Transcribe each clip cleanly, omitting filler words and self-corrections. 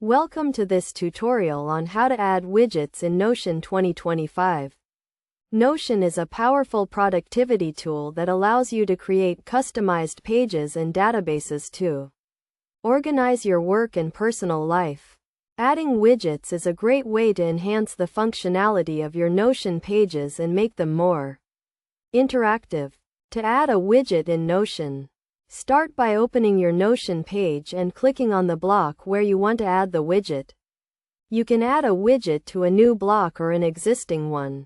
Welcome to this tutorial on how to add widgets in Notion 2025. Notion is a powerful productivity tool that allows you to create customized pages and databases to organize your work and personal life. Adding widgets is a great way to enhance the functionality of your Notion pages and make them more interactive. To add a widget in Notion, start by opening your Notion page and clicking on the block where you want to add the widget. You can add a widget to a new block or an existing one.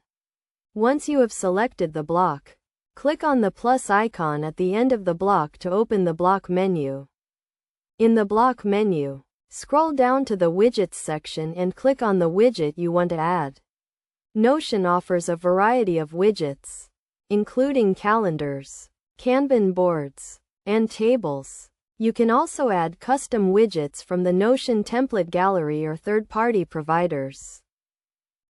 Once you have selected the block, click on the plus icon at the end of the block to open the block menu. In the block menu, scroll down to the Widgets section and click on the widget you want to add. Notion offers a variety of widgets, including calendars, Kanban boards, and tables. You can also add custom widgets from the Notion template gallery or third-party providers.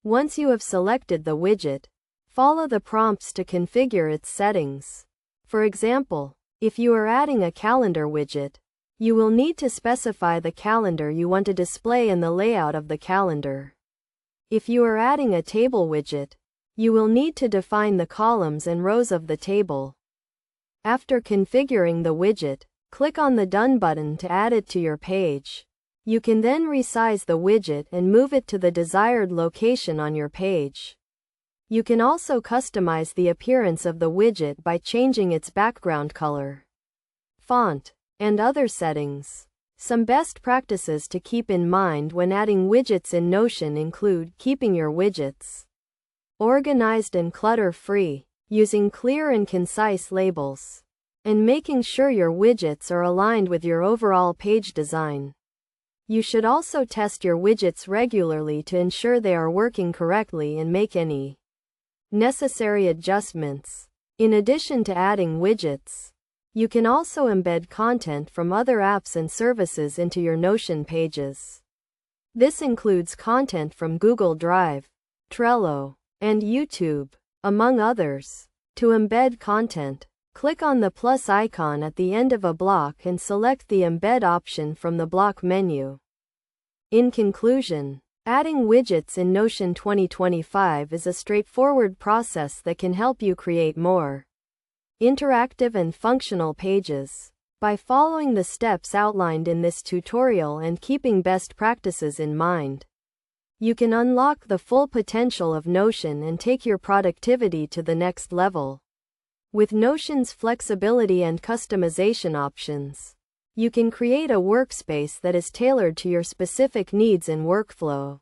Once you have selected the widget, follow the prompts to configure its settings. For example, if you are adding a calendar widget, you will need to specify the calendar you want to display and the layout of the calendar. If you are adding a table widget, you will need to define the columns and rows of the table. After configuring the widget, click on the Done button to add it to your page. You can then resize the widget and move it to the desired location on your page. You can also customize the appearance of the widget by changing its background color, font, and other settings. Some best practices to keep in mind when adding widgets in Notion include keeping your widgets organized and clutter-free, using clear and concise labels, and making sure your widgets are aligned with your overall page design. You should also test your widgets regularly to ensure they are working correctly and make any necessary adjustments. In addition to adding widgets, you can also embed content from other apps and services into your Notion pages. This includes content from Google Drive, Trello, and YouTube, among others. To embed content, click on the plus icon at the end of a block and select the Embed option from the block menu. In conclusion, adding widgets in Notion 2025 is a straightforward process that can help you create more interactive and functional pages. By following the steps outlined in this tutorial and keeping best practices in mind, you can unlock the full potential of Notion and take your productivity to the next level. With Notion's flexibility and customization options, you can create a workspace that is tailored to your specific needs and workflow.